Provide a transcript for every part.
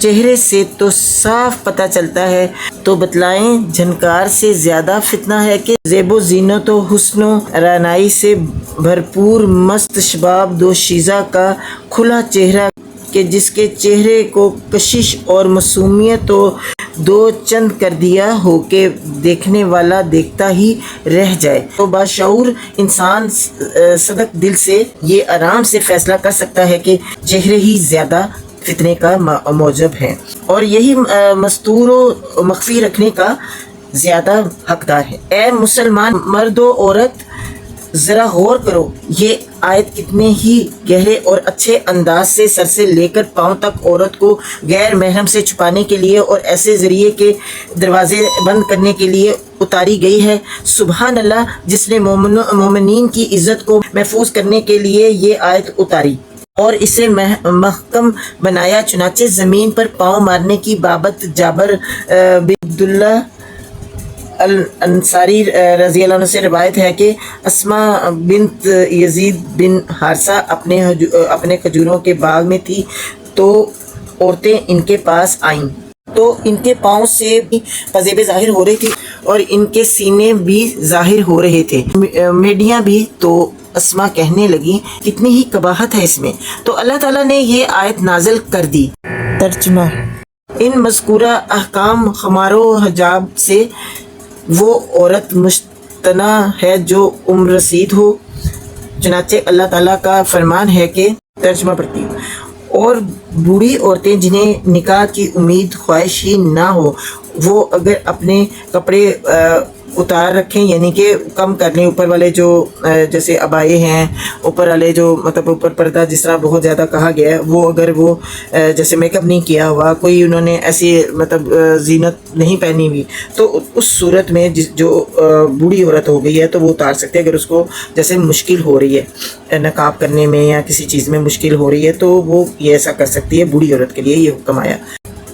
چہرے سے تو صاف پتہ چلتا ہے، تو بتلائیں جھنکار سے زیادہ فتنہ ہے کہ زیب و زینت و حسن و رعنائی سے بھرپور مست شباب دوشیزہ کا کھلا چہرہ، کہ جس کے چہرے کو کشش اور معصومیت و دو چند کر دیا ہو کہ دیکھنے والا دیکھتا ہی رہ جائے، تو باشعور انسان صدق دل سے یہ آرام سے فیصلہ کر سکتا ہے کہ چہرے ہی زیادہ فتنے کا موجب ہے، اور یہی مستور و مخفی رکھنے کا زیادہ حقدار ہے۔ اے مسلمان مرد و عورت، ذرا غور کرو، یہ آیت کتنے ہی گہرے اور اچھے انداز سے سر سے لے کر پاؤں تک عورت کو غیر محرم سے چھپانے کے لیے اور ایسے ذریعے کے دروازے بند کرنے کے لیے اتاری گئی ہے۔ سبحان اللہ، جس نے مومنین کی عزت کو محفوظ کرنے کے لیے یہ آیت اتاری اور اسے محکم بنایا۔ چنانچہ زمین پر پاؤں مارنے کی بابت جابر بن عبداللہ الانصاری رضی اللہ عنہ سے روایت ہے کہ اسماء بنت یزید بن حارثہ اپنے کھجوروں کے باغ میں تھی، تو عورتیں ان کے پاس آئیں تو ان کے پاؤں سے بھی پزیبیں ظاہر ہو رہی تھی اور ان کے سینے بھی ظاہر ہو رہے تھے، میڈیاں بھی۔ تو اسماء کہنے لگیں کتنی ہی قباحت ہے اس میں، تو اللہ تعالیٰ نے یہ آیت نازل کر دی۔ ترجمہ: ان مذکورہ احکام خمار و حجاب سے وہ عورت مجتنع ہے جو عمر رسید ہو، چنانچہ اللہ تعالیٰ کا فرمان ہے کہ ترجمہ پڑھتی ہوں، اور بوڑھی عورتیں جنہیں نکاح کی امید خواہش ہی نہ ہو، وہ اگر اپنے کپڑے اتار رکھیں، یعنی کہ کم کر لیں، اوپر والے جو جیسے عبائے ہیں، اوپر والے جو مطلب اوپر پردہ جس طرح بہت زیادہ کہا گیا ہے، وہ اگر وہ جیسے میک اپ نہیں کیا ہوا، کوئی انہوں نے ایسی مطلب زینت نہیں پہنی ہوئی، تو اس صورت میں جو بوڑھی عورت ہو گئی ہے تو وہ اتار سکتے ہیں۔ اگر اس کو جیسے مشکل ہو رہی ہے نقاب کرنے میں یا کسی چیز میں مشکل ہو رہی ہے تو وہ یہ ایسا کر سکتی ہے، بوڑھی عورت کے لیے یہ حکم آیا۔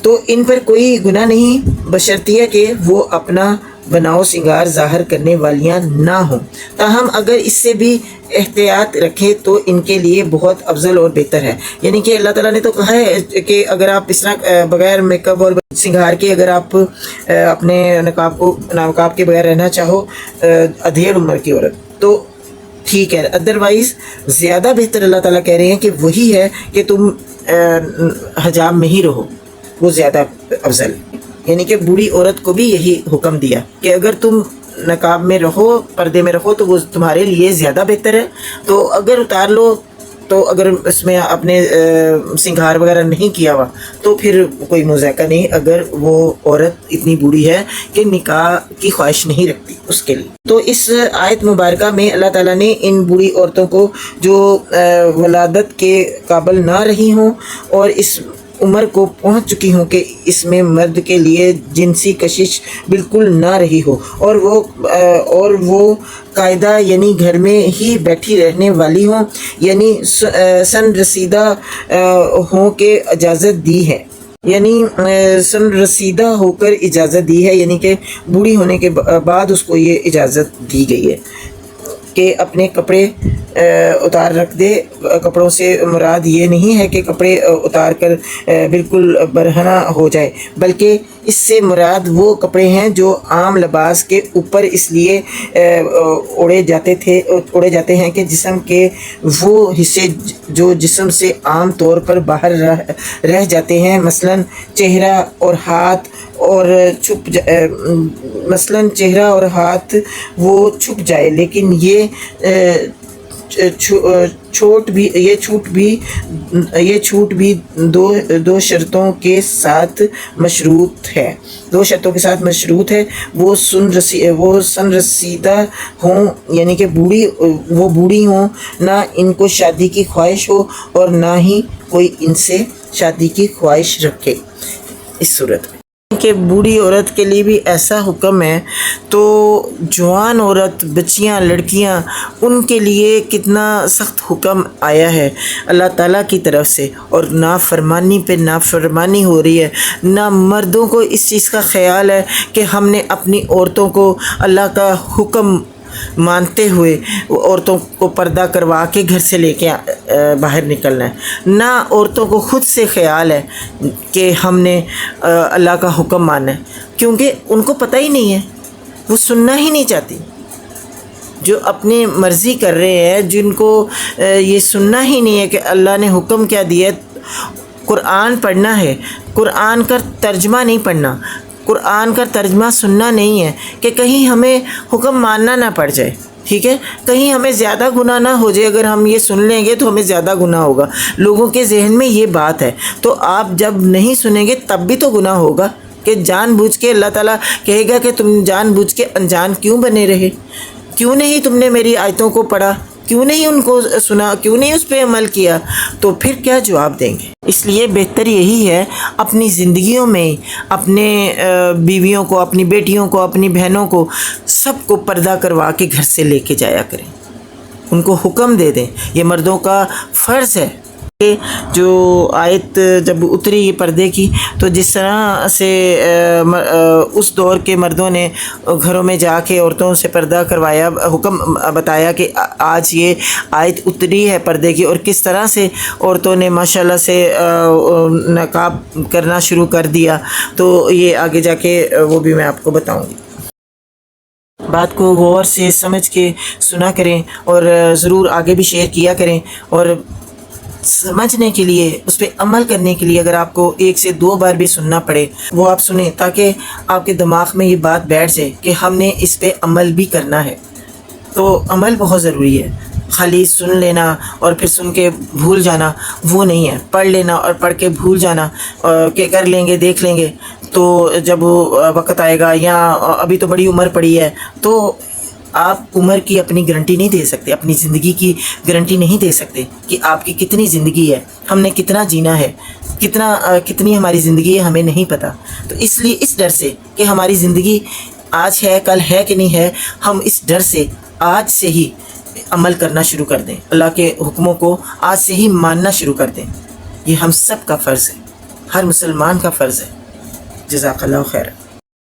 تو ان پر کوئی گناہ نہیں، بشرطیہ کہ وہ اپنا بناؤ سنگار ظاہر کرنے والیاں نہ ہوں، تاہم اگر اس سے بھی احتیاط رکھے تو ان کے لیے بہت افضل اور بہتر ہے۔ یعنی کہ اللہ تعالیٰ نے تو کہا ہے کہ اگر آپ اس طرح بغیر میک اپ اور سنگار کے اگر آپ اپنے نقاب کے بغیر رہنا چاہو ادھیڑ عمر کی عورت تو ٹھیک ہے، ادروائز زیادہ بہتر اللہ تعالیٰ کہہ رہے ہیں کہ وہی ہے کہ تم حجاب میں ہی رہو، وہ زیادہ افضل ہے۔ یعنی کہ بوڑھی عورت کو بھی یہی حکم دیا کہ اگر تم نقاب میں رہو، پردے میں رہو، تو وہ تمہارے لیے زیادہ بہتر ہے۔ تو اگر اتار لو، تو اگر اس میں اپنے سنگھار وغیرہ نہیں کیا ہوا تو پھر کوئی مذائقہ نہیں، اگر وہ عورت اتنی بوڑھی ہے کہ نکاح کی خواہش نہیں رکھتی اس کے لیے۔ تو اس آیت مبارکہ میں اللہ تعالیٰ نے ان بوڑھی عورتوں کو جو ولادت کے قابل نہ رہی ہوں اور اس عمر کو پہنچ چکی ہوں کہ اس میں مرد کے لیے جنسی کشش بالکل نہ رہی ہو، اور وہ قاعدہ یعنی گھر میں ہی بیٹھی رہنے والی ہوں، یعنی سن رسیدہ ہوں کہ اجازت دی ہے، یعنی سن رسیدہ ہو کر اجازت دی ہے، یعنی کہ بوڑھی ہونے کے بعد اس کو یہ اجازت دی گئی ہے کہ اپنے کپڑے اتار رکھ دے۔ کپڑوں سے مراد یہ نہیں ہے کہ کپڑے اتار کر بالکل برہنہ ہو جائے، بلکہ اس سے مراد وہ کپڑے ہیں جو عام لباس کے اوپر اس لیے اوڑھے جاتے ہیں کہ جسم کے وہ حصے جو جسم سے عام طور پر باہر رہ جاتے ہیں، مثلاً چہرہ اور ہاتھ وہ چھپ جائے، لیکن یہ چھوٹ بھی دو شرطوں کے ساتھ مشروط ہے۔ وہ سن رسیدہ ہوں، یعنی کہ وہ بوڑھی ہوں، نہ ان کو شادی کی خواہش ہو اور نہ ہی کوئی ان سے شادی کی خواہش رکھے۔ اس صورت میں کہ بوڑھی عورت کے لیے بھی ایسا حکم ہے، تو جوان عورت، بچیاں، لڑکیاں، ان کے لیے کتنا سخت حکم آیا ہے اللہ تعالیٰ کی طرف سے، اور نافرمانی پہ نافرمانی ہو رہی ہے۔ نہ مردوں کو اس چیز کا خیال ہے کہ ہم نے اپنی عورتوں کو اللہ کا حکم مانتے ہوئے عورتوں کو پردہ کروا کے گھر سے لے کے باہر نکلنا ہے، نہ عورتوں کو خود سے خیال ہے کہ ہم نے اللہ کا حکم ماننا ہے، کیونکہ ان کو پتہ ہی نہیں ہے، وہ سننا ہی نہیں چاہتی۔ جو اپنی مرضی کر رہے ہیں، جن کو یہ سننا ہی نہیں ہے کہ اللہ نے حکم کیا دیا ہے، قرآن پڑھنا ہے، قرآن کا ترجمہ نہیں پڑھنا، قرآن کا ترجمہ سننا نہیں ہے کہ کہیں ہمیں حکم ماننا نہ پڑ جائے، ٹھیک ہے، کہیں ہمیں زیادہ گناہ نہ ہو جائے، اگر ہم یہ سن لیں گے تو ہمیں زیادہ گناہ ہوگا، لوگوں کے ذہن میں یہ بات ہے۔ تو آپ جب نہیں سنیں گے تب بھی تو گناہ ہوگا، کہ جان بوجھ کے اللہ تعالیٰ کہے گا کہ تم جان بوجھ کے انجان کیوں بنے رہے، کیوں نہیں تم نے میری آیتوں کو پڑھا، کیوں نہیں ان کو سنا، کیوں نہیں اس پہ عمل کیا، تو پھر کیا جواب دیں گے؟ اس لیے بہتر یہی ہے اپنی زندگیوں میں اپنے بیویوں کو، اپنی بیٹیوں کو، اپنی بہنوں کو، سب کو پردہ کروا کے گھر سے لے کے جایا کریں، ان کو حکم دے دیں، یہ مردوں کا فرض ہے۔ جو آیت جب اتری یہ پردے کی، تو جس طرح سے اس دور کے مردوں نے گھروں میں جا کے عورتوں سے پردہ کروایا، حکم بتایا کہ آج یہ آیت اتری ہے پردے کی، اور کس طرح سے عورتوں نے ماشاءاللہ سے نقاب کرنا شروع کر دیا، تو یہ آگے جا کے وہ بھی میں آپ کو بتاؤں گی۔ بات کو غور سے سمجھ کے سنا کریں، اور ضرور آگے بھی شیئر کیا کریں، اور سمجھنے کے لیے، اس پہ عمل کرنے کے لیے اگر آپ کو 1 سے 2 بار بھی سننا پڑے وہ آپ سنیں، تاکہ آپ کے دماغ میں یہ بات بیٹھ جائے کہ ہم نے اس پہ عمل بھی کرنا ہے۔ تو عمل بہت ضروری ہے، خالی سن لینا اور پھر سن کے بھول جانا وہ نہیں ہے، پڑھ لینا اور پڑھ کے بھول جانا کہ کر لیں گے، دیکھ لیں گے، تو جب وقت آئے گا، یا ابھی تو بڑی عمر پڑی ہے، تو آپ عمر کی اپنی گارنٹی نہیں دے سکتے، اپنی زندگی کی گارنٹی نہیں دے سکتے کہ آپ کی کتنی زندگی ہے، ہم نے کتنا جینا ہے، کتنی ہماری زندگی ہے، ہمیں نہیں پتہ۔ تو اس لیے اس ڈر سے کہ ہماری زندگی آج ہے، کل ہے کہ نہیں ہے، ہم اس ڈر سے آج سے ہی عمل کرنا شروع کر دیں، اللہ کے حکموں کو آج سے ہی ماننا شروع کر دیں۔ یہ ہم سب کا فرض ہے، ہر مسلمان کا فرض ہے۔ جزاک اللہ خیر۔